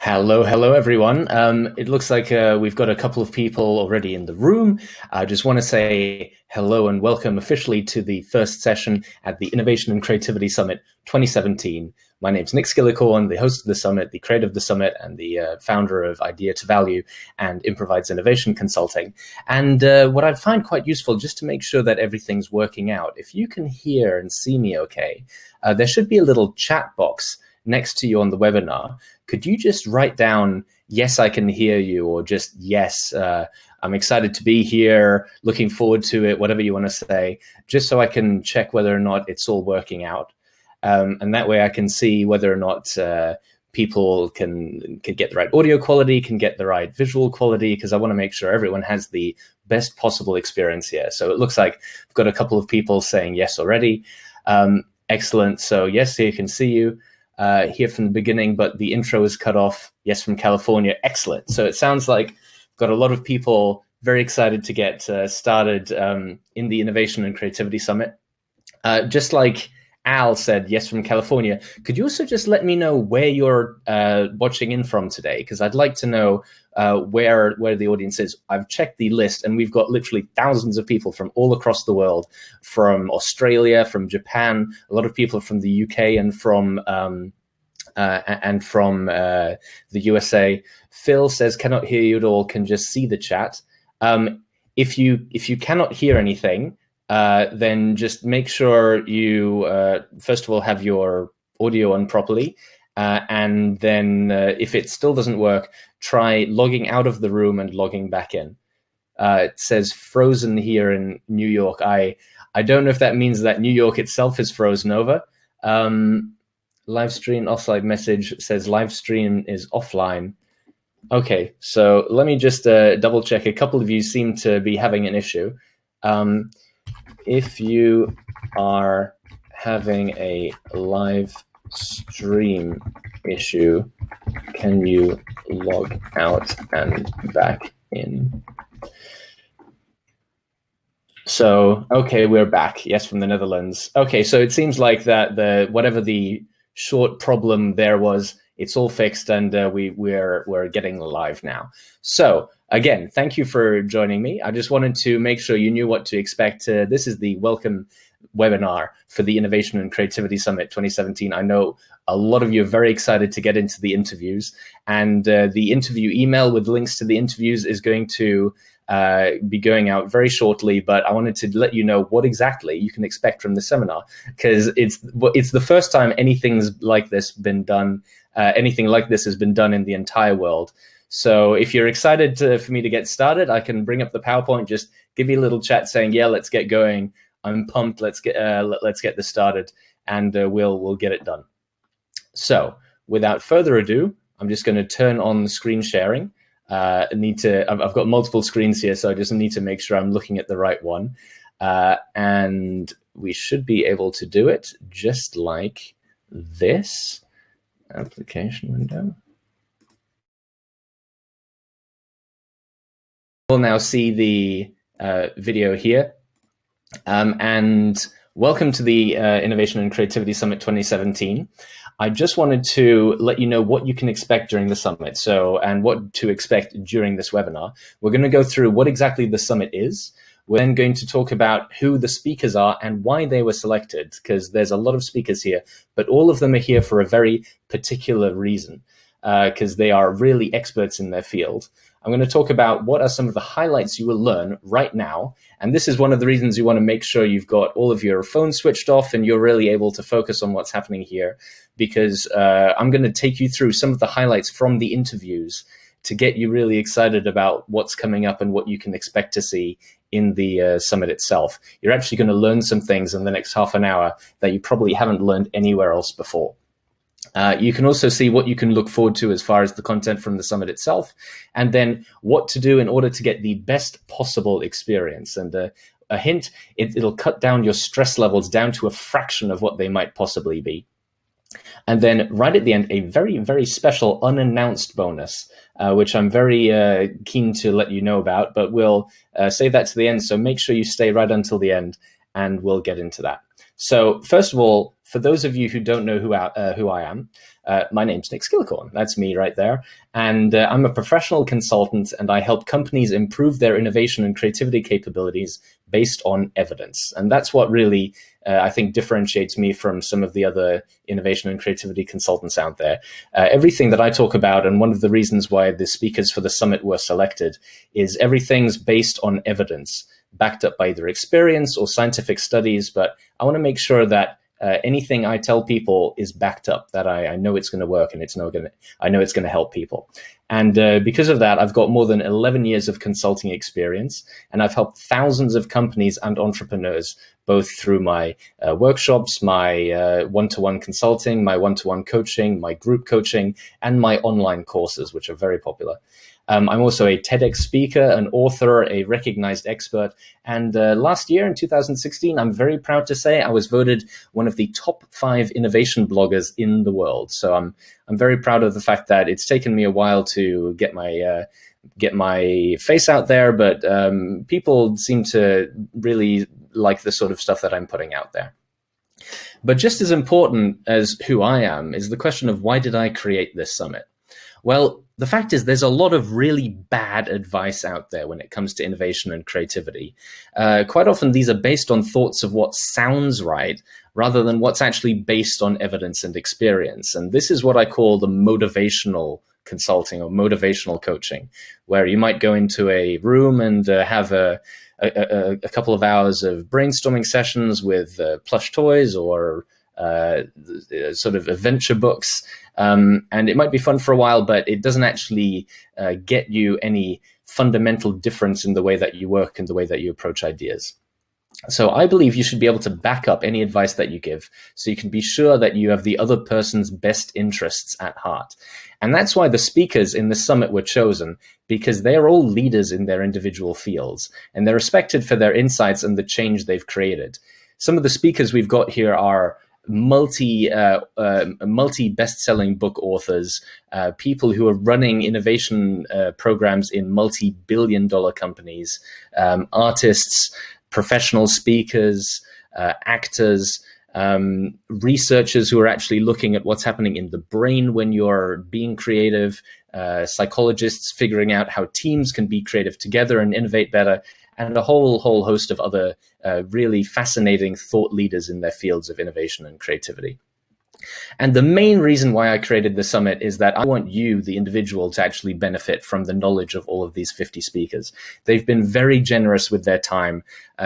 Hello, hello, everyone. It looks like we've got a couple of people already in the room. I just want to say hello and welcome officially to the first session at the Innovation and Creativity Summit 2017. My name's Nick Skillicorn, the host of the summit, the creator of the summit, and the founder of Idea to Value and Improvides Innovation Consulting. And what I find quite useful, just to make sure that everything's working out, if you can hear and see me okay, there should be a little chat box next to you on the webinar. Could you just write down, yes, I can hear you, or just, yes, I'm excited to be here, looking forward to it, whatever you want to say, just so I can check whether or not it's all working out. And that way I can see whether or not people can get the right audio quality, can get the right visual quality, because I want to make sure everyone has the best possible experience here. So it looks like I've got a couple of people saying yes already. Excellent. So yes, here can see you. Here from the beginning, but the intro is cut off. Yes, from California. Excellent. So it sounds like we've got a lot of people very excited to get started in the Innovation and Creativity Summit. Just like Al said, yes, from California. Could you also just let me know where you're watching in from today? Because I'd like to know where the audience is. I've checked the list, and we've got literally thousands of people from all across the world, from Australia, from Japan, a lot of people from the UK, and from the USA. Phil says cannot hear you at all. Can just see the chat. If you cannot hear anything, then just make sure you first of all have your audio on properly. And then if it still doesn't work, try logging out of the room and logging back in. It says frozen here in New York. I don't know if that means that New York itself is frozen over. Live stream offline message says live stream is offline. Okay, so let me just double check. A couple of you seem to be having an issue. If you are having a live stream issue, can you log out and back in? So, okay, we're back. Yes, from the Netherlands. Okay, so it seems like that whatever the short problem there was, it's all fixed, and we're getting live now. So again, thank you for joining me. I just wanted to make sure you knew what to expect. This is the welcome webinar for the Innovation and Creativity Summit 2017. I know a lot of you are very excited to get into the interviews, and the interview email with links to the interviews is going to be going out very shortly, but I wanted to let you know what exactly you can expect from the seminar, because it's the first time anything's like this been done. Anything like this has been done in the entire world. So if you're excited for me to get started, I can bring up the PowerPoint, just give you a little chat saying, yeah, let's get going. I'm pumped. Let's get this started, and we'll get it done. So without further ado, I'm just going to turn on the screen sharing. I've got multiple screens here, so I just need to make sure I'm looking at the right one. And we should be able to do it just like this. Application window. We'll now see the video here. And welcome to the Innovation and Creativity Summit 2017. I just wanted to let you know what you can expect during the summit, and what to expect during this webinar. We're going to go through what exactly the summit is. We're then going to talk about who the speakers are and why they were selected, because there's a lot of speakers here, but all of them are here for a very particular reason, because they are really experts in their field. I'm going to talk about what are some of the highlights you will learn right now. And this is one of the reasons you want to make sure you've got all of your phones switched off and you're really able to focus on what's happening here, because I'm going to take you through some of the highlights from the interviews to get you really excited about what's coming up and what you can expect to see in the summit itself. You're actually going to learn some things in the next half an hour that you probably haven't learned anywhere else before. You can also see what you can look forward to as far as the content from the summit itself, and then what to do in order to get the best possible experience. And a hint, it'll cut down your stress levels down to a fraction of what they might possibly be. And then right at the end, a very, very special unannounced bonus, which I'm very keen to let you know about, but we'll save that to the end. So make sure you stay right until the end, and we'll get into that. So first of all, for those of you who don't know who I am, my name's Nick Skillicorn. That's me right there. And I'm a professional consultant, and I help companies improve their innovation and creativity capabilities based on evidence. And that's what really, I think, differentiates me from some of the other innovation and creativity consultants out there. Everything that I talk about, and one of the reasons why the speakers for the summit were selected, is everything's based on evidence, backed up by either experience or scientific studies. But I want to make sure that anything I tell people is backed up, that I know it's going to work, and I know it's going to help people. And because of that, I've got more than 11 years of consulting experience, and I've helped thousands of companies and entrepreneurs, both through my workshops, my one-to-one consulting, my one-to-one coaching, my group coaching, and my online courses, which are very popular. I'm also a TEDx speaker, an author, a recognized expert. And last year in 2016, I'm very proud to say I was voted one of the top 5 innovation bloggers in the world. So I'm very proud of the fact that it's taken me a while to get my face out there, but people seem to really like the sort of stuff that I'm putting out there. But just as important as who I am is the question of, why did I create this summit? Well, the fact is there's a lot of really bad advice out there when it comes to innovation and creativity. Quite often these are based on thoughts of what sounds right rather than what's actually based on evidence and experience. And this is what I call the motivational consulting or motivational coaching, where you might go into a room and have a couple of hours of brainstorming sessions with plush toys or sort of adventure books. And it might be fun for a while, but it doesn't actually get you any fundamental difference in the way that you work and the way that you approach ideas. So I believe you should be able to back up any advice that you give, so you can be sure that you have the other person's best interests at heart. And that's why the speakers in the summit were chosen, because they're all leaders in their individual fields, and they're respected for their insights and the change they've created. Some of the speakers we've got here are multi best-selling book authors, people who are running innovation programs in multi-billion-dollar companies, artists, professional speakers, actors, researchers who are actually looking at what's happening in the brain when you're being creative, psychologists figuring out how teams can be creative together and innovate better, and a whole host of other really fascinating thought leaders in their fields of innovation and creativity. And the main reason why I created the summit is that I want you, the individual, to actually benefit from the knowledge of all of these 50 speakers. They've been very generous with their time.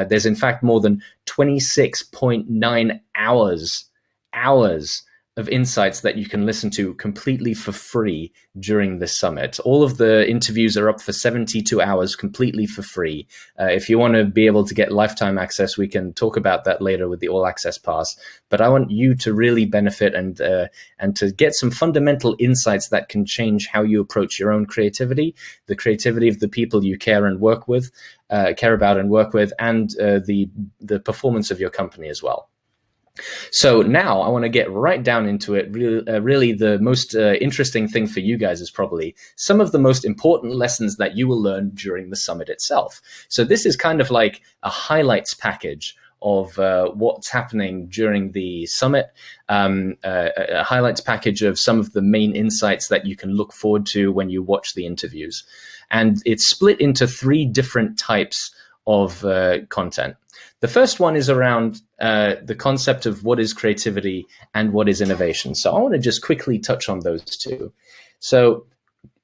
There's in fact more than 26.9 hours of insights that you can listen to completely for free during this summit. All of the interviews are up for 72 hours completely for free. If you want to be able to get lifetime access, we can talk about that later with the All Access Pass. But I want you to really benefit and to get some fundamental insights that can change how you approach your own creativity, the creativity of the people you care about and work with, and the performance of your company as well. So now I want to get right down into it. Really the most interesting thing for you guys is probably some of the most important lessons that you will learn during the summit itself. So this is kind of like a highlights package of what's happening during the summit, a highlights package of some of the main insights that you can look forward to when you watch the interviews. And it's split into 3 different types of content. The first one is around the concept of what is creativity and what is innovation. So I want to just quickly touch on those 2. So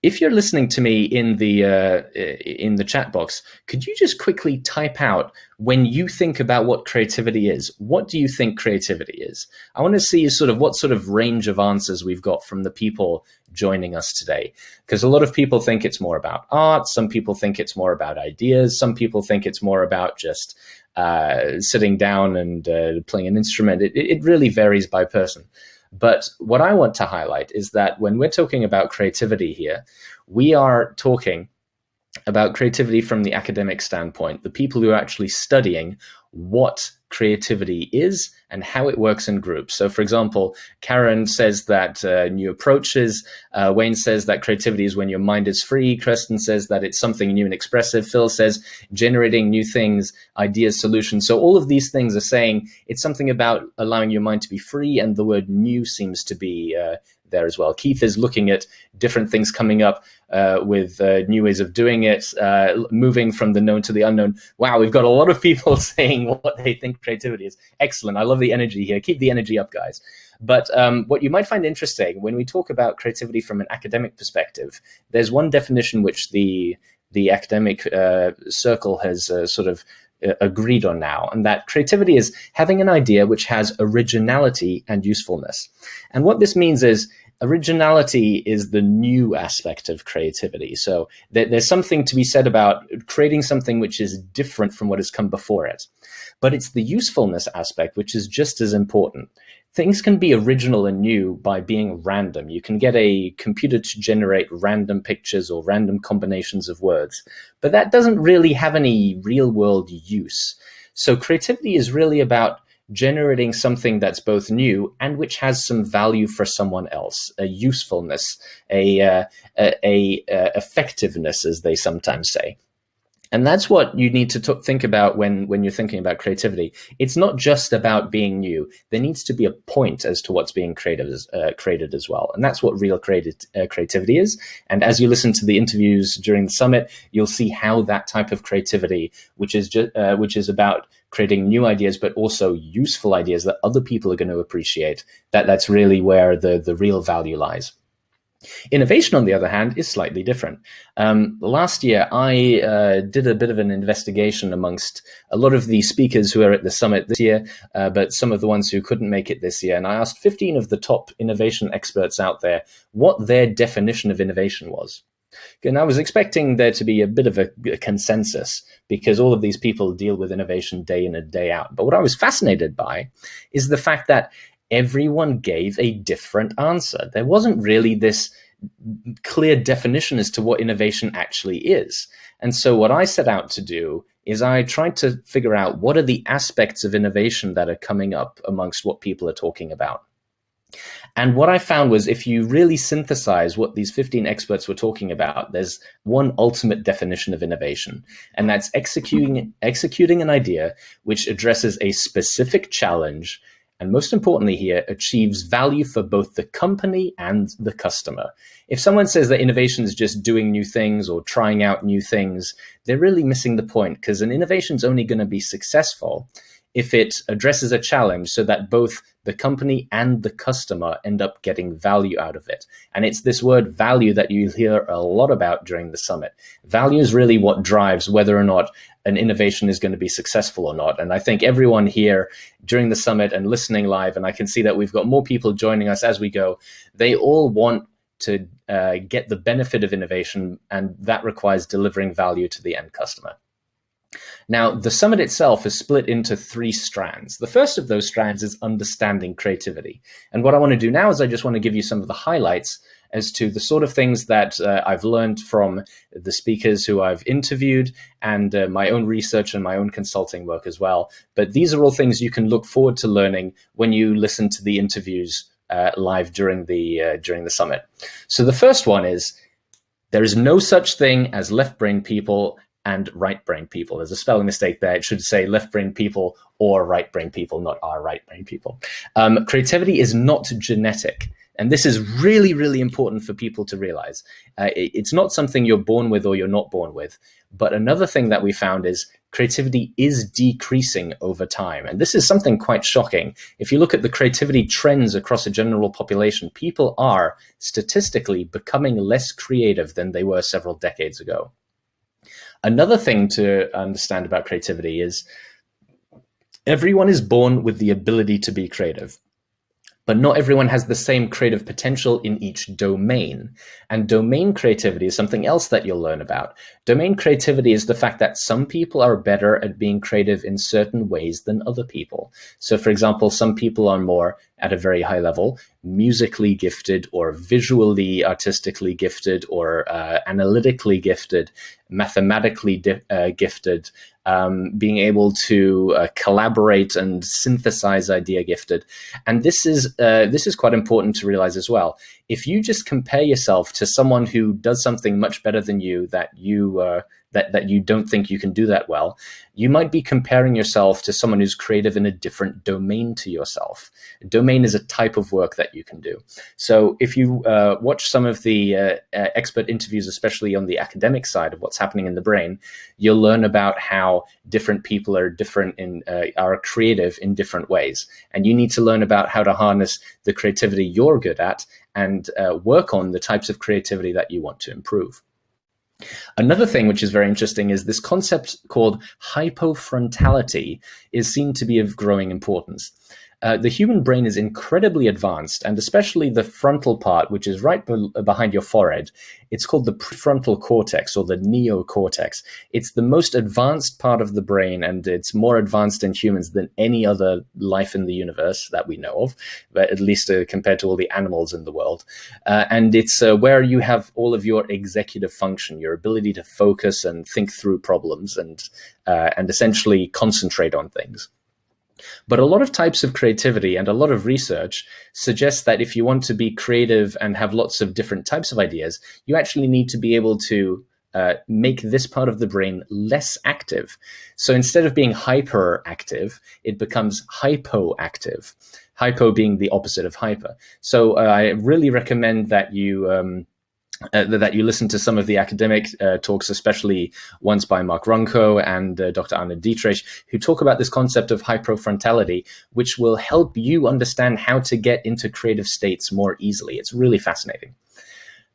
if you're listening to me in the chat box, could you just quickly type out, when you think about what creativity is, what do you think creativity is? I want to see what sort of range of answers we've got from the people joining us today. Because a lot of people think it's more about art. Some people think it's more about ideas. Some people think it's more about just sitting down and playing an instrument. It really varies by person. But what I want to highlight is that when we're talking about creativity here, we are talking about creativity from the academic standpoint, the people who are actually studying what creativity is and how it works in groups. So, for example, Karen says that new approaches. Wayne says that creativity is when your mind is free. Kirsten says that it's something new and expressive. Phil says generating new things, ideas, solutions. So all of these things are saying it's something about allowing your mind to be free, and the word new seems to be there as well. Keith is looking at different things coming up with new ways of doing it, moving from the known to the unknown. Wow, we've got a lot of people saying what they think creativity is. Excellent. I love the energy here. Keep the energy up, guys. But what you might find interesting when we talk about creativity from an academic perspective, there's one definition which the academic circle has sort of agreed on now, and that creativity is having an idea which has originality and usefulness. And what this means is originality is the new aspect of creativity. So there's something to be said about creating something which is different from what has come before it. But it's the usefulness aspect which is just as important. Things can be original and new by being random. You can get a computer to generate random pictures or random combinations of words, but that doesn't really have any real world use. So creativity is really about generating something that's both new and which has some value for someone else, a usefulness, a effectiveness, as they sometimes say. And that's what you need to think about when you're thinking about creativity. It's not just about being new. There needs to be a point as to what's being created as well. And that's what real creativity is. And as you listen to the interviews during the summit, you'll see how that type of creativity, which is about creating new ideas, but also useful ideas that other people are going to appreciate, that's really where the real value lies. Innovation, on the other hand, is slightly different. Last year, I did a bit of an investigation amongst a lot of the speakers who are at the summit this year, but some of the ones who couldn't make it this year. And I asked 15 of the top innovation experts out there what their definition of innovation was. And I was expecting there to be a bit of a consensus because all of these people deal with innovation day in and day out. But what I was fascinated by is the fact that everyone gave a different answer. There wasn't really this clear definition as to what innovation actually is. And so what I set out to do is I tried to figure out what are the aspects of innovation that are coming up amongst what people are talking about. And what I found was if you really synthesize what these 15 experts were talking about, there's one ultimate definition of innovation, and that's executing an idea which addresses a specific challenge and most importantly here, achieves value for both the company and the customer. If someone says that innovation is just doing new things or trying out new things, they're really missing the point, because an innovation is only going to be successful if it addresses a challenge so that both the company and the customer end up getting value out of it. And it's this word value that you hear a lot about during the summit. Value is really what drives whether or not an innovation is going to be successful or not. And I think everyone here during the summit and listening live, and I can see that we've got more people joining us as we go, they all want to get the benefit of innovation, and that requires delivering value to the end customer. Now, the summit itself is split into 3 strands. The first of those strands is understanding creativity. And what I want to do now is I just want to give you some of the highlights as to the sort of things that I've learned from the speakers who I've interviewed and my own research and my own consulting work as well. But these are all things you can look forward to learning when you listen to the interviews live during the summit. So the first one is, there is no such thing as left brain people and right brain people. There's a spelling mistake there. It should say left brain people or right brain people, not our right brain people. Creativity is not genetic. And this is really, really important for people to realize. It's not something you're born with or you're not born with. But another thing that we found is creativity is decreasing over time. And this is something quite shocking. If you look at the creativity trends across a general population, people are statistically becoming less creative than they were several decades ago. Another thing to understand about creativity is everyone is born with the ability to be creative, but not everyone has the same creative potential in each domain. And domain creativity is something else that you'll learn about. Domain creativity is the fact that some people are better at being creative in certain ways than other people. So for example, some people are more at a very high level musically gifted or visually artistically gifted or analytically gifted, mathematically gifted, being able to collaborate and synthesize idea gifted. And this is quite important to realize as well. If you just compare yourself to someone who does something much better than you, that you don't think you can do that well, you might be comparing yourself to someone who's creative in a different domain to yourself. A domain is a type of work that you can do. So if you watch some of the expert interviews, especially on the academic side of what's happening in the brain, you'll learn about how different people are are creative in different ways. And you need to learn about how to harness the creativity you're good at and work on the types of creativity that you want to improve. Another thing which is very interesting is this concept called hypofrontality is seen to be of growing importance. The human brain is incredibly advanced, and especially the frontal part, which is right behind your forehead. It's called the prefrontal cortex, or the neocortex. It's the most advanced part of the brain, and it's more advanced in humans than any other life in the universe that we know of, but at least compared to all the animals in the world. And it's where you have all of your executive function, your ability to focus and think through problems and essentially concentrate on things. But a lot of types of creativity and a lot of research suggests that if you want to be creative and have lots of different types of ideas, you actually need to be able to make this part of the brain less active. So instead of being hyperactive, it becomes hypoactive. Hypo being the opposite of hyper. So I really recommend that you listen to some of the academic talks, especially ones by Mark Runco and Dr. Anna Dietrich, who talk about this concept of hypofrontality, which will help you understand how to get into creative states more easily. It's really fascinating.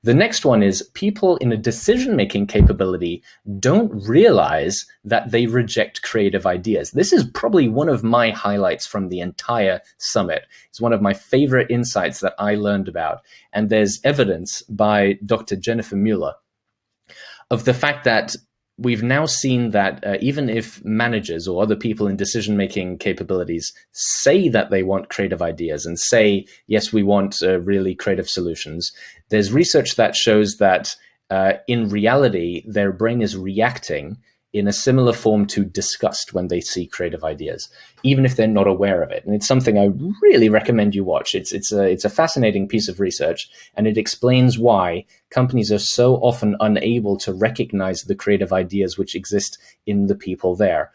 The next one is people in a decision-making capability don't realize that they reject creative ideas. This is probably one of my highlights from the entire summit. It's one of my favorite insights that I learned about. And there's evidence by Dr. Jennifer Mueller of the fact that we've now seen that even if managers or other people in decision-making capabilities say that they want creative ideas and say, yes, we want really creative solutions, there's research that shows that in reality, their brain is reacting in a similar form to disgust when they see creative ideas, even if they're not aware of it. And it's something I really recommend you watch. It's a fascinating piece of research, and it explains why companies are so often unable to recognize the creative ideas which exist in the people there.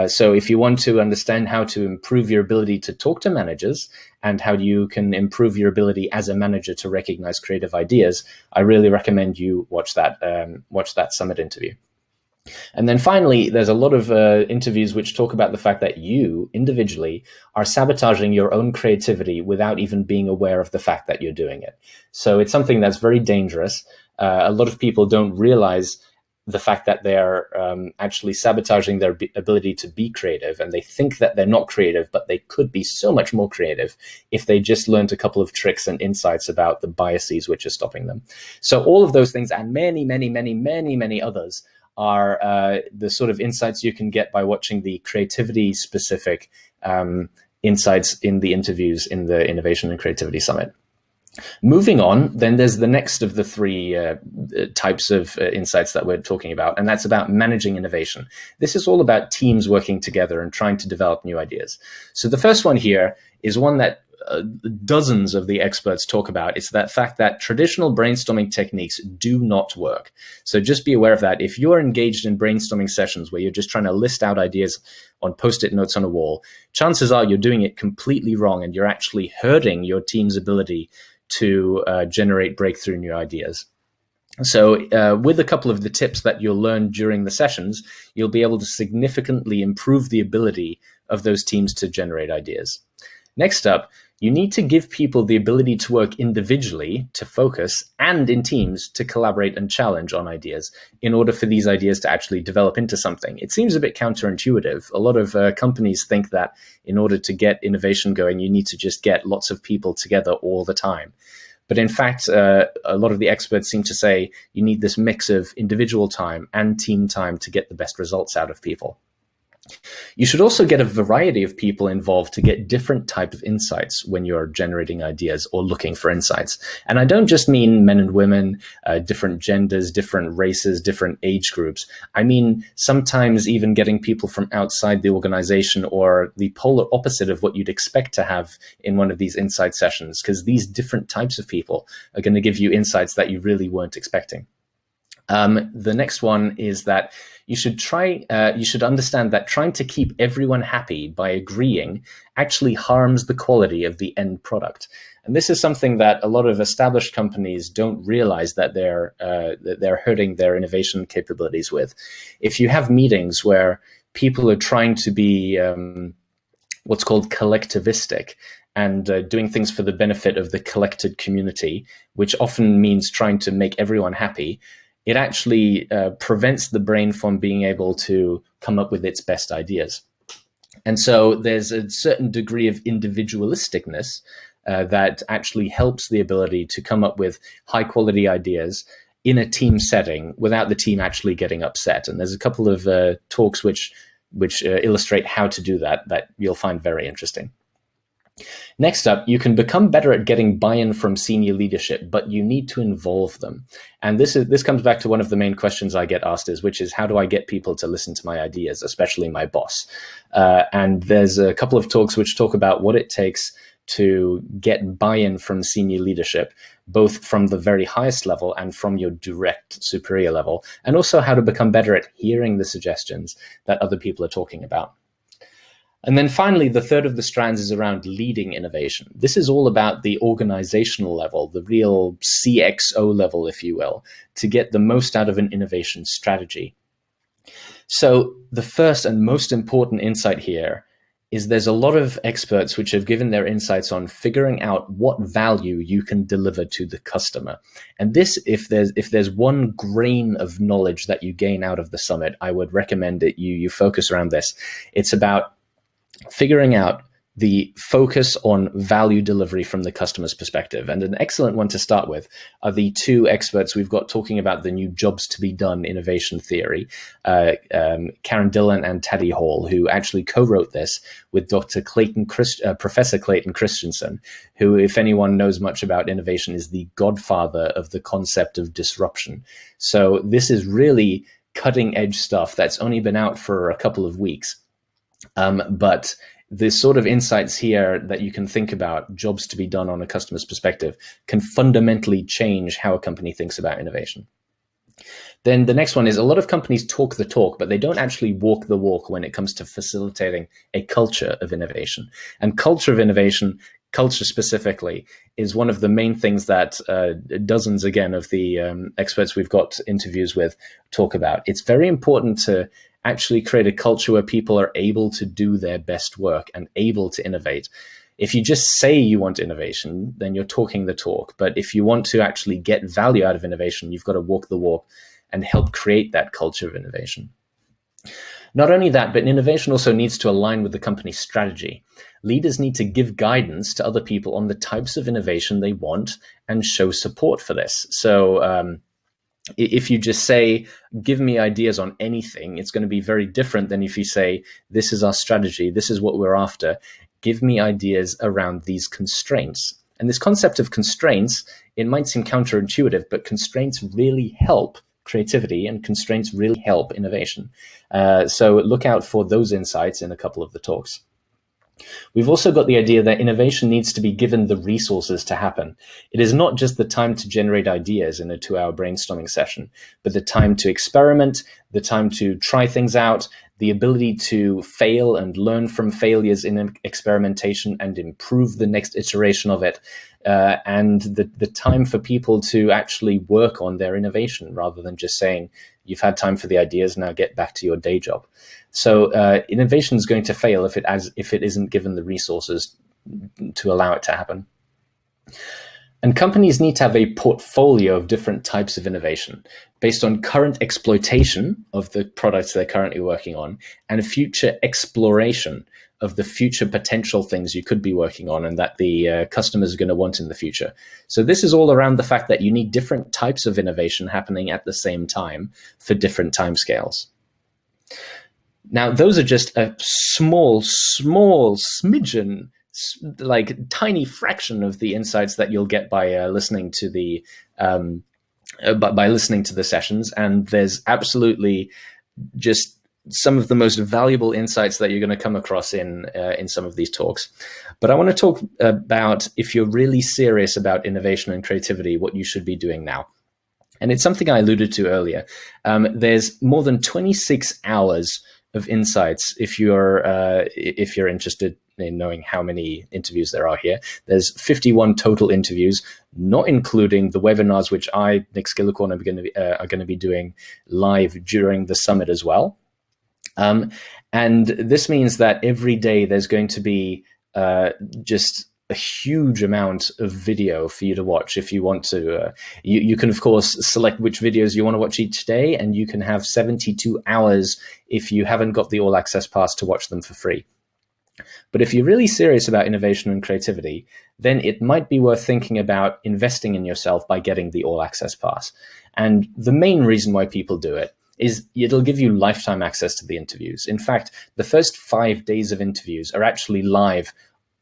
So if you want to understand how to improve your ability to talk to managers and how you can improve your ability as a manager to recognize creative ideas, I really recommend you watch that summit interview. And then finally, there's a lot of interviews which talk about the fact that you individually are sabotaging your own creativity without even being aware of the fact that you're doing it. So it's something that's very dangerous. A lot of people don't realize the fact that they're actually sabotaging their ability to be creative, and they think that they're not creative, but they could be so much more creative if they just learned a couple of tricks and insights about the biases which are stopping them. So all of those things and many, many, many, many, many others are the sort of insights you can get by watching the creativity-specific insights in the interviews in the Innovation and Creativity Summit. Moving on, then there's the next of the three types of insights that we're talking about, and that's about managing innovation. This is all about teams working together and trying to develop new ideas. So the first one here is one that dozens of the experts talk about. It's that fact that traditional brainstorming techniques do not work. So just be aware of that. If you're engaged in brainstorming sessions where you're just trying to list out ideas on Post-it notes on a wall, chances are you're doing it completely wrong, and you're actually hurting your team's ability to generate breakthrough new ideas. So with a couple of the tips that you'll learn during the sessions, you'll be able to significantly improve the ability of those teams to generate ideas. Next up, you need to give people the ability to work individually, to focus, and in teams to collaborate and challenge on ideas in order for these ideas to actually develop into something. It seems a bit counterintuitive. A lot of companies think that in order to get innovation going, you need to just get lots of people together all the time. But in fact, a lot of the experts seem to say you need this mix of individual time and team time to get the best results out of people. You should also get a variety of people involved to get different type of insights when you're generating ideas or looking for insights. And I don't just mean men and women, different genders, different races, different age groups. I mean, sometimes even getting people from outside the organization or the polar opposite of what you'd expect to have in one of these insight sessions, because these different types of people are going to give you insights that you really weren't expecting. The next one is that you should understand that trying to keep everyone happy by agreeing actually harms the quality of the end product. And this is something that a lot of established companies don't realize that they're hurting their innovation capabilities with. If you have meetings where people are trying to be what's called collectivistic, and doing things for the benefit of the collected community, which often means trying to make everyone happy, it actually prevents the brain from being able to come up with its best ideas. And so there's a certain degree of individualisticness that actually helps the ability to come up with high quality ideas in a team setting without the team actually getting upset. And there's a couple of talks which illustrate how to do that you'll find very interesting. Next up, you can become better at getting buy-in from senior leadership, but you need to involve them. And this comes back to one of the main questions I get asked which is, how do I get people to listen to my ideas, especially my boss? And there's a couple of talks which talk about what it takes to get buy-in from senior leadership, both from the very highest level and from your direct superior level, and also how to become better at hearing the suggestions that other people are talking about. And then finally, the third of the strands is around leading innovation. This is all about the organizational level, the real CXO level, if you will, to get the most out of an innovation strategy. So the first and most important insight here is there's a lot of experts which have given their insights on figuring out what value you can deliver to the customer. And this, if there's one grain of knowledge that you gain out of the summit, I would recommend that you focus around this. It's about figuring out the focus on value delivery from the customer's perspective. And an excellent one to start with are the two experts we've got talking about the new jobs to be done innovation theory, Karen Dillon and Taddy Hall, who actually co-wrote this with Professor Clayton Christensen, who, if anyone knows much about innovation, is the godfather of the concept of disruption. So this is really cutting edge stuff that's only been out for a couple of weeks. But the sort of insights here that you can think about, jobs to be done on a customer's perspective, can fundamentally change how a company thinks about innovation. Then the next one is, a lot of companies talk the talk, but they don't actually walk the walk when it comes to facilitating a culture of innovation. And culture of innovation, culture specifically, is one of the main things that dozens, again, of the experts we've got interviews with talk about. It's very important to actually create a culture where people are able to do their best work and able to innovate. If you just say you want innovation, then you're talking the talk. But if you want to actually get value out of innovation, you've got to walk the walk and help create that culture of innovation. Not only that, but innovation also needs to align with the company's strategy. Leaders need to give guidance to other people on the types of innovation they want and show support for this. So if you just say, give me ideas on anything, it's going to be very different than if you say, this is our strategy, this is what we're after, give me ideas around these constraints. And this concept of constraints, it might seem counterintuitive, but constraints really help creativity and constraints really help innovation. So look out for those insights in a couple of the talks. We've also got the idea that innovation needs to be given the resources to happen. It is not just the time to generate ideas in a 2-hour brainstorming session, but the time to experiment, the time to try things out, the ability to fail and learn from failures in experimentation and improve the next iteration of it, and the time for people to actually work on their innovation rather than just saying, you've had time for the ideas, now get back to your day job. So innovation is going to fail if it isn't given the resources to allow it to happen. And companies need to have a portfolio of different types of innovation based on current exploitation of the products they're currently working on and future exploration of the future potential things you could be working on and that the customers are going to want in the future. So this is all around the fact that you need different types of innovation happening at the same time for different timescales. Now, those are just a small smidgen, like tiny fraction of the insights that you'll get by listening to the by listening to the sessions. And there's absolutely just some of the most valuable insights that you're going to come across in some of these talks. But I want to talk about, if you're really serious about innovation and creativity, what you should be doing now. And it's something I alluded to earlier. There's more than 26 hours of insights if you're interested in knowing how many interviews there are here. There's 51 total interviews, not including the webinars, which I, Nick Skillicorn, are going to be doing live during the summit as well. And this means that every day there's going to be just a huge amount of video for you to watch. If you want to, you can of course select which videos you want to watch each day, and you can have 72 hours if you haven't got the all access pass to watch them for free. But if you're really serious about innovation and creativity, then it might be worth thinking about investing in yourself by getting the all access pass. And the main reason why people do it is it'll give you lifetime access to the interviews. In fact, the first 5 days of interviews are actually live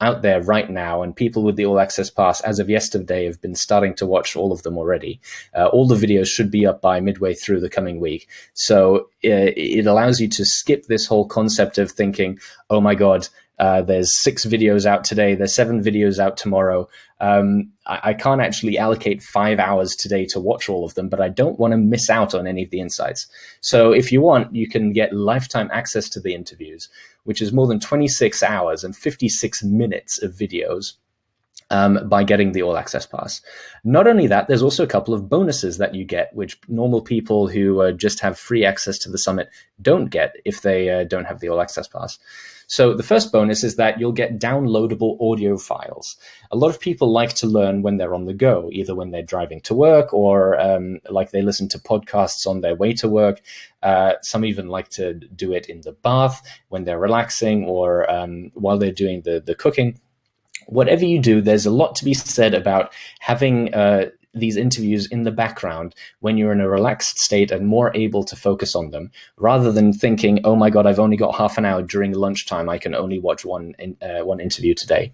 out there right now, and people with the all access pass as of yesterday have been starting to watch all of them already. All the videos should be up by midway through the coming week. So it allows you to skip this whole concept of thinking, oh my God, there's 6 videos out today, there's 7 videos out tomorrow. I can't actually allocate 5 hours today to watch all of them, but I don't want to miss out on any of the insights. So if you want, you can get lifetime access to the interviews, which is more than 26 hours and 56 minutes of videos by getting the all access pass. Not only that, there's also a couple of bonuses that you get, which normal people who just have free access to the summit don't get if they don't have the all access pass. So the first bonus is that you'll get downloadable audio files. A lot of people like to learn when they're on the go, either when they're driving to work or like they listen to podcasts on their way to work. Some even like to do it in the bath when they're relaxing, or while they're doing the cooking. Whatever you do, there's a lot to be said about having these interviews in the background when you're in a relaxed state and more able to focus on them, rather than thinking, oh my God, I've only got half an hour during lunchtime, I can only watch one interview today.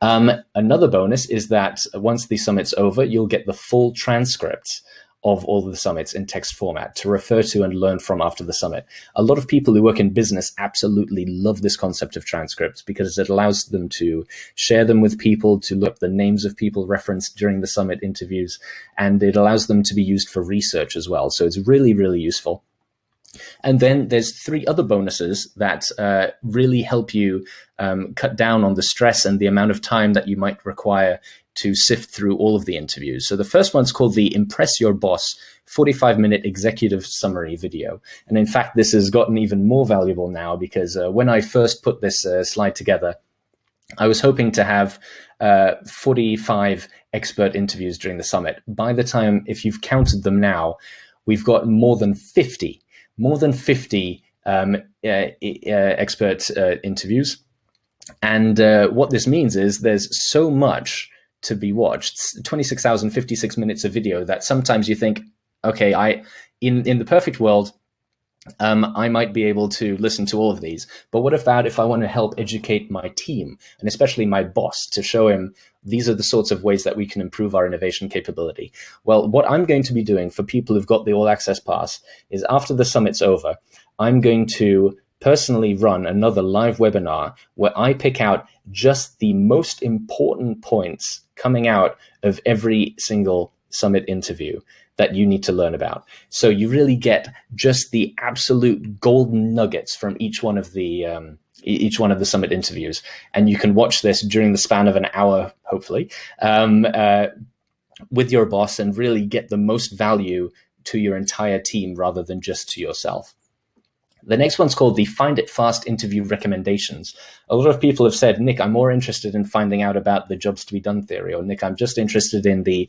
Another bonus is that once the summit's over, you'll get the full transcripts of all of the summits in text format to refer to and learn from after the summit. A lot of people who work in business absolutely love this concept of transcripts because it allows them to share them with people, to look up the names of people referenced during the summit interviews, and it allows them to be used for research as well. So it's really, really useful. And then there's 3 other bonuses that really help you cut down on the stress and the amount of time that you might require to sift through all of the interviews. So the first one's called the Impress Your Boss 45-minute executive summary video. And in fact, this has gotten even more valuable now because when I first put this slide together, I was hoping to have 45 expert interviews during the summit. By the time, if you've counted them now, we've got more than 50 expert interviews. And what this means is there's so much to be watched, 26 hours and 56 minutes of video, that sometimes you think, okay, in the perfect world, I might be able to listen to all of these. But what about if I want to help educate my team, and especially my boss, to show him these are the sorts of ways that we can improve our innovation capability? Well, what I'm going to be doing for people who've got the All Access Pass is after the summit's over, I'm going to personally run another live webinar where I pick out just the most important points coming out of every single summit interview that you need to learn about. So you really get just the absolute golden nuggets from each one of the summit interviews, and you can watch this during the span of an hour, hopefully, with your boss, and really get the most value to your entire team rather than just to yourself. The next one's called the Find It Fast Interview Recommendations. A lot of people have said, Nick, I'm more interested in finding out about the jobs to be done theory, or Nick, I'm just interested in the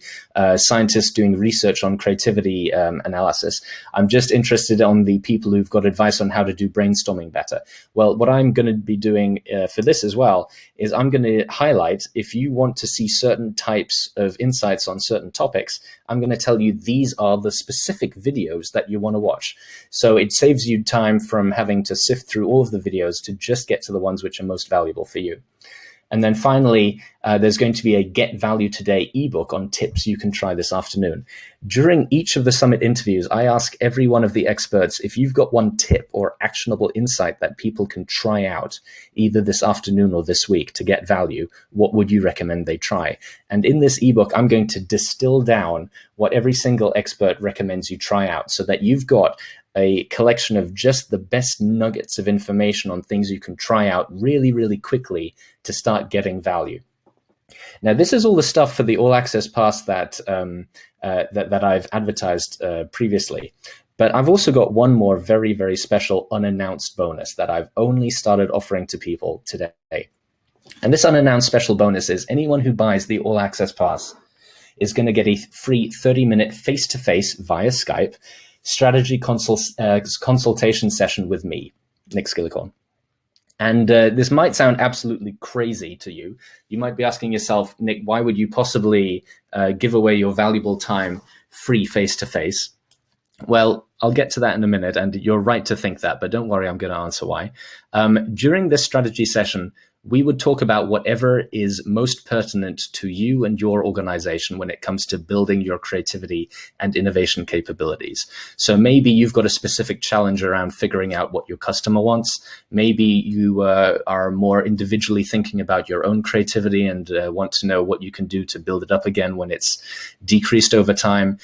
scientists doing research on creativity analysis. I'm just interested on the people who've got advice on how to do brainstorming better. Well, what I'm going to be doing for this as well is I'm going to highlight, if you want to see certain types of insights on certain topics, I'm going to tell you these are the specific videos that you want to watch. So it saves you time from having to sift through all of the videos to just get to the ones which are most valuable for you. And then finally, there's going to be a Get Value Today ebook on tips you can try this afternoon. During each of the summit interviews, I ask every one of the experts, if you've got one tip or actionable insight that people can try out either this afternoon or this week to get value, what would you recommend they try? And in this ebook, I'm going to distill down what every single expert recommends you try out so that you've got a collection of just the best nuggets of information on things you can try out really, really quickly to start getting value. Now, this is all the stuff for the All Access Pass that I've advertised previously. But I've also got one more very, very special unannounced bonus that I've only started offering to people today. And this unannounced special bonus is anyone who buys the All Access Pass is going to get a free 30-minute face-to-face via Skype strategy consultation session with me, Nick Skillicorn. And this might sound absolutely crazy to you. You might be asking yourself, Nick, why would you possibly give away your valuable time free face-to-face? Well, I'll get to that in a minute, and you're right to think that, but don't worry, I'm going to answer why. During this strategy session, we would talk about whatever is most pertinent to you and your organization when it comes to building your creativity and innovation capabilities. So maybe you've got a specific challenge around figuring out what your customer wants. Maybe you are more individually thinking about your own creativity and want to know what you can do to build it up again when it's decreased over time.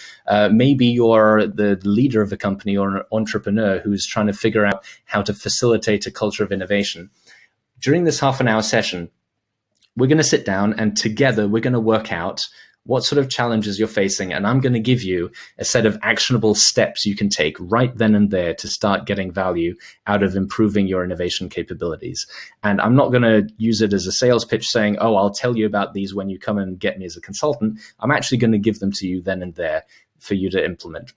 Maybe you're the leader of a company or an entrepreneur who's trying to figure out how to facilitate a culture of innovation. During this half-an-hour session, we're going to sit down and together we're going to work out what sort of challenges you're facing, and I'm going to give you a set of actionable steps you can take right then and there to start getting value out of improving your innovation capabilities. And I'm not going to use it as a sales pitch saying, oh, I'll tell you about these when you come and get me as a consultant. I'm actually going to give them to you then and there for you to implement.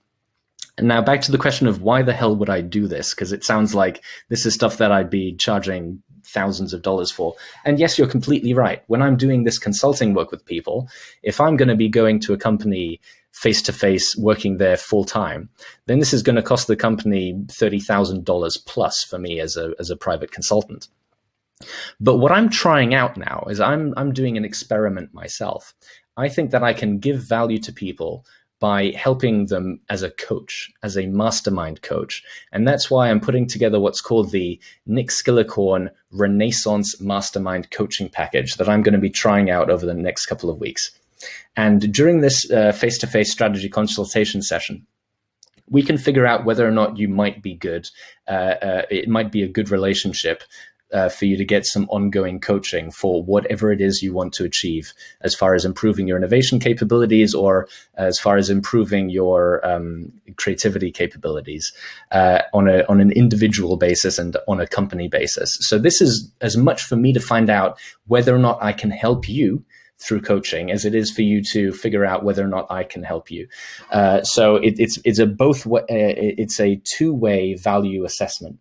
And now back to the question of why the hell would I do this? Because it sounds like this is stuff that I'd be charging thousands of dollars for. And yes, you're completely right. When I'm doing this consulting work with people, if I'm going to be going to a company face-to-face, working there full-time, then this is going to cost the company $30,000 plus for me as a private consultant. But what I'm trying out now is I'm doing an experiment myself. I think that I can give value to people by helping them as a coach, as a mastermind coach. And that's why I'm putting together what's called the Nick Skillicorn Renaissance Mastermind Coaching Package that I'm going to be trying out over the next couple of weeks. And during this face-to-face strategy consultation session, we can figure out whether or not you might be good. It might be a good relationship for you to get some ongoing coaching for whatever it is you want to achieve, as far as improving your innovation capabilities or as far as improving your creativity capabilities on an individual basis and on a company basis. So this is as much for me to find out whether or not I can help you through coaching as it is for you to figure out whether or not I can help you. So it's a two-way value assessment.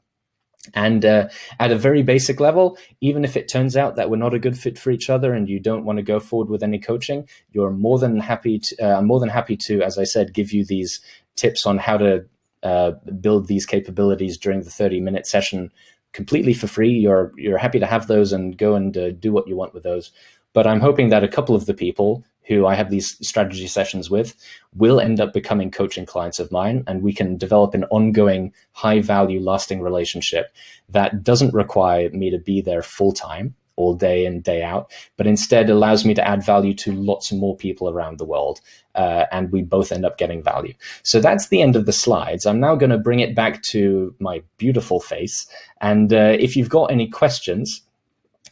And at a very basic level, even if it turns out that we're not a good fit for each other and you don't want to go forward with any coaching, I'm more than happy to, as I said, give you these tips on how to build these capabilities during the 30-minute session completely for free. You're happy to have those and go and do what you want with those. But I'm hoping that a couple of the people who I have these strategy sessions with will end up becoming coaching clients of mine, and we can develop an ongoing, high-value, lasting relationship that doesn't require me to be there full-time, all day in, day out, but instead allows me to add value to lots more people around the world, and we both end up getting value. So that's the end of the slides. I'm now going to bring it back to my beautiful face, and if you've got any questions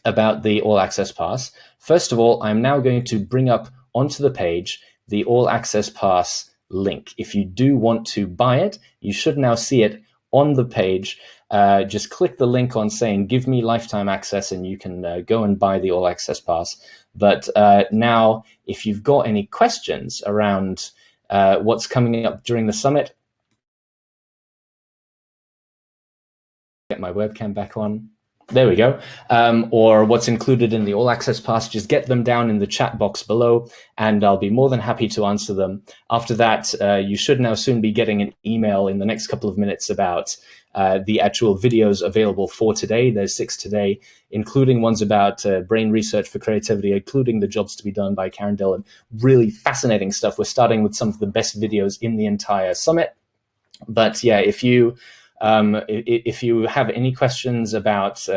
about the All Access Pass, first of all, I'm now going to bring up onto the page the All Access Pass link. If you do want to buy it, you should now see it on the page. Just click the link on saying, give me lifetime access, and you can go and buy the All Access Pass. But now, if you've got any questions around what's coming up during the summit, get my webcam back on. There we go. Or what's included in the All Access Pass, just get them down in the chat box below, and I'll be more than happy to answer them. After that, you should now soon be getting an email in the next couple of minutes about the actual videos available for today. There's 6 today, including ones about brain research for creativity, including the jobs to be done by Karen Dillon. Really fascinating stuff. We're starting with some of the best videos in the entire summit. But yeah, if you have any questions about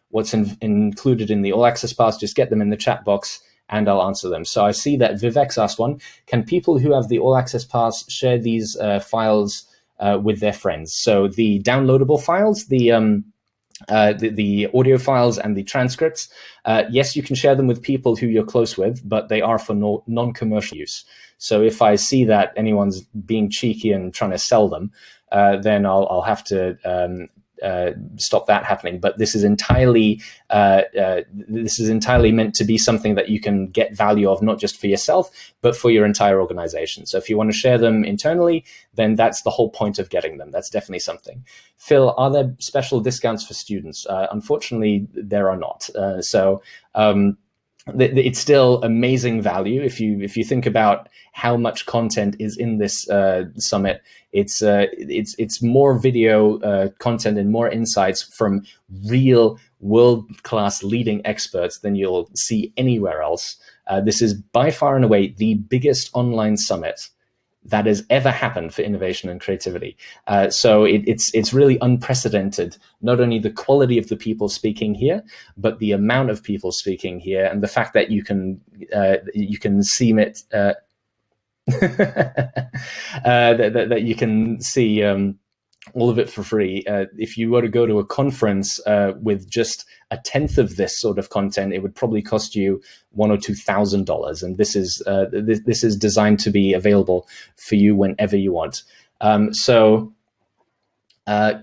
what's included in the All Access Pass, just get them in the chat box and I'll answer them. So I see that Vivek's asked one: can people who have the All Access Pass share these files with their friends? So the downloadable files, the audio files and the transcripts, yes, you can share them with people who you're close with, but they are for non-commercial use. So if I see that anyone's being cheeky and trying to sell them, then I'll have to stop that happening. But this is entirely meant to be something that you can get value of, not just for yourself, but for your entire organization. So if you want to share them internally, then that's the whole point of getting them. That's definitely something. Phil, are there special discounts for students? Unfortunately, there are not. It's still amazing value. If you think about how much content is in this summit, it's more video content and more insights from real world-class leading experts than you'll see anywhere else. This is by far and away the biggest online summit that has ever happened for innovation and creativity. So it's really unprecedented, not only the quality of the people speaking here, but the amount of people speaking here, and the fact that you can see it, that you can see all of it for free. If you were to go to a conference with just a tenth of this sort of content, it would probably cost you $1,000 or $2,000. And this is designed to be available for you whenever you want.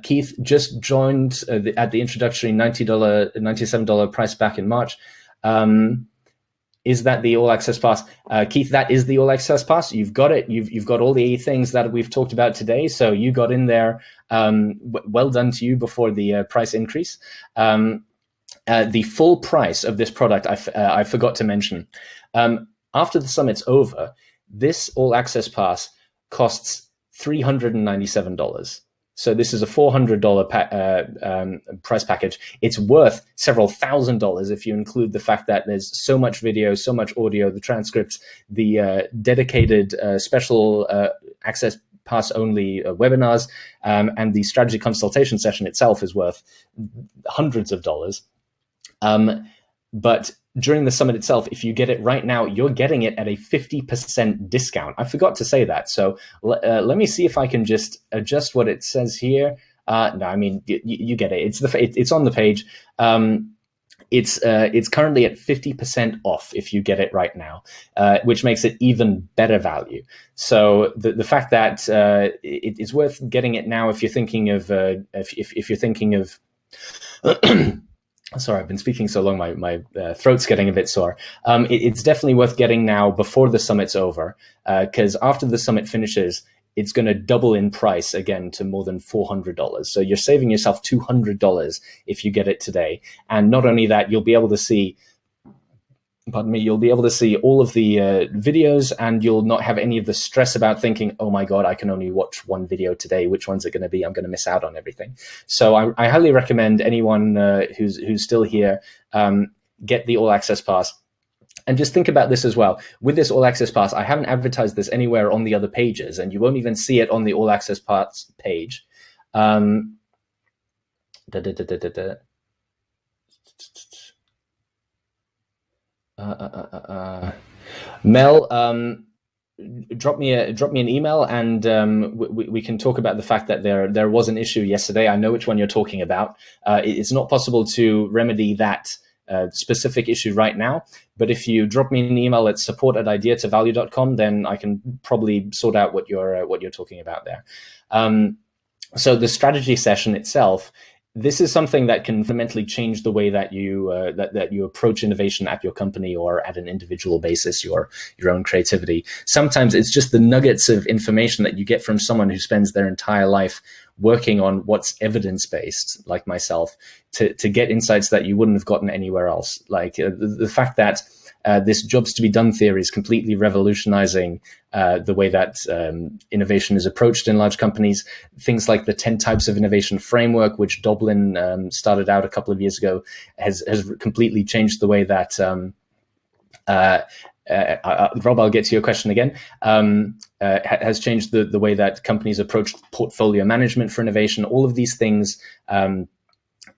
Keith just joined at the introductory $97 price back in March. Is that the All Access Pass? Keith, that is the All Access Pass. You've got it. You've got all the things that we've talked about today. So you got in there. Well done to you before the price increase. The full price of this product, I forgot to mention. After the summit's over, this All Access Pass costs $397. So this is a $400 price package. It's worth several $1,000s if you include the fact that there's so much video, so much audio, the transcripts, the dedicated special access pass only webinars, and the strategy consultation session itself is worth hundreds of dollars. But during the summit itself, if you get it right now, you're getting it at a 50% discount. I forgot to say that. So let me see if I can just adjust what it says here. No, I mean, you get it. It's on the page. It's currently at 50% off if you get it right now, which makes it even better value. So the fact that it's worth getting it now if you're thinking of if you're thinking of sorry, I've been speaking so long, my throat's getting a bit sore. It's definitely worth getting now before the summit's over, because after the summit finishes, it's going to double in price again to more than $400. So you're saving yourself $200 if you get it today. And not only that, you'll be able to see, you'll be able to see all of the videos, and you'll not have any of the stress about thinking, oh my God, I can only watch one video today. Which one's it going to be? I'm going to miss out on everything. So I highly recommend anyone who's still here, get the All Access Pass. And just think about this as well. With this All Access Pass, I haven't advertised this anywhere on the other pages, and you won't even see it on the All Access Pass page. Mel, drop me an email, and we can talk about the fact that there was an issue yesterday. I know which one you're talking about. It's not possible to remedy that specific issue right now, but if you drop me an email at support@ideatovalue.com, then I can probably sort out what you're talking about there. So the strategy session itself this is something that can fundamentally change the way that you that you approach innovation at your company or at an individual basis, your own creativity. Sometimes it's just the nuggets of information that you get from someone who spends their entire life working on what's evidence-based, like myself, to get insights that you wouldn't have gotten anywhere else. Like the fact that this jobs to be done theory is completely revolutionizing the way that innovation is approached in large companies. Things like the 10 types of innovation framework, which Dublin started out a couple of years ago, has completely changed the way that Rob, I'll get to your question again, has changed the way that companies approach portfolio management for innovation. All of these things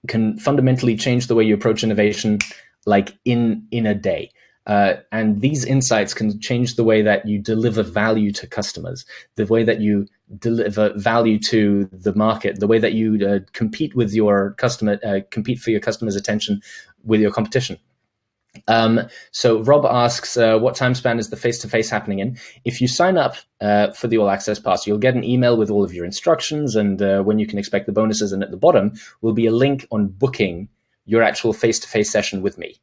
can fundamentally change the way you approach innovation, like in a day. And these insights can change the way that you deliver value to customers, the way that you deliver value to the market, the way that you compete with your customer, compete for your customers' attention with your competition. So Rob asks, what time span is the face-to-face happening in? If you sign up for the All Access Pass, you'll get an email with all of your instructions and when you can expect the bonuses. And at the bottom will be a link on booking your actual face-to-face session with me.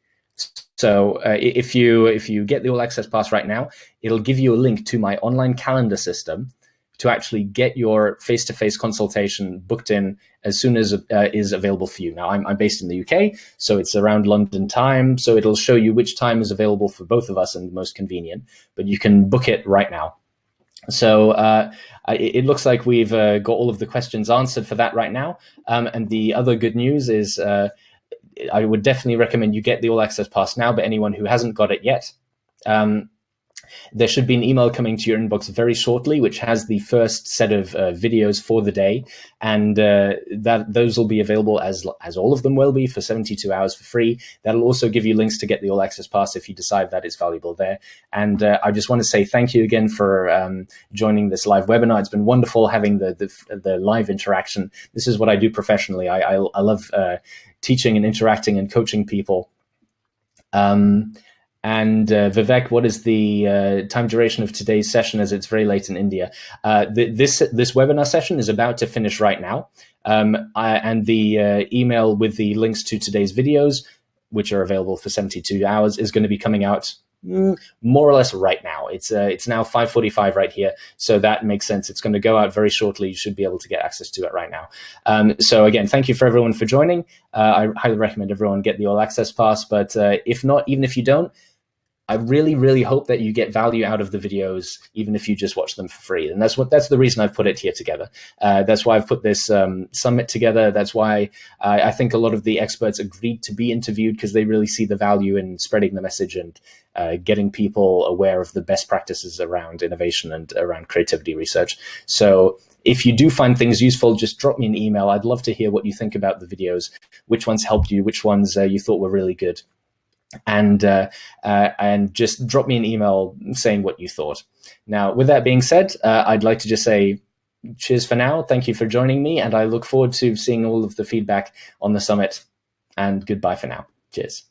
So if you get the All Access Pass right now, it'll give you a link to my online calendar system to actually get your face-to-face consultation booked in as soon as is available for you. Now, I'm based in the UK, so it's around London time, so it'll show you which time is available for both of us and most convenient, but you can book it right now. So it looks like we've got all of the questions answered for that right now. And the other good news is I would definitely recommend you get the All Access Pass now, but anyone who hasn't got it yet, there should be an email coming to your inbox very shortly, which has the first set of videos for the day, and those will be available as all of them will be for 72 hours for free. That'll also give you links to get the All Access Pass if you decide that it's valuable there. And I just want to say thank you again for joining this live webinar. It's been wonderful having the live interaction. This is what I do professionally. I love teaching and interacting and coaching people. And Vivek, what is the time duration of today's session, as it's very late in India? This webinar session is about to finish right now. And the email with the links to today's videos, which are available for 72 hours, is going to be coming out more or less right now. It's now 5:45 right here, so that makes sense. It's going to go out very shortly. You should be able to get access to it right now. So again, thank you for everyone for joining. I highly recommend everyone get the All Access Pass, but if not, even if you don't, I really, really hope that you get value out of the videos, even if you just watch them for free. And that's the reason I've put it here together. That's why I've put this summit together. That's why I think a lot of the experts agreed to be interviewed, because they really see the value in spreading the message and getting people aware of the best practices around innovation and around creativity research. So if you do find things useful, just drop me an email. I'd love to hear what you think about the videos, which ones helped you, which ones you thought were really good. And just drop me an email saying what you thought. Now, with that being said, I'd like to just say cheers for now. Thank you for joining me, and I look forward to seeing all of the feedback on the summit. And goodbye for now. Cheers.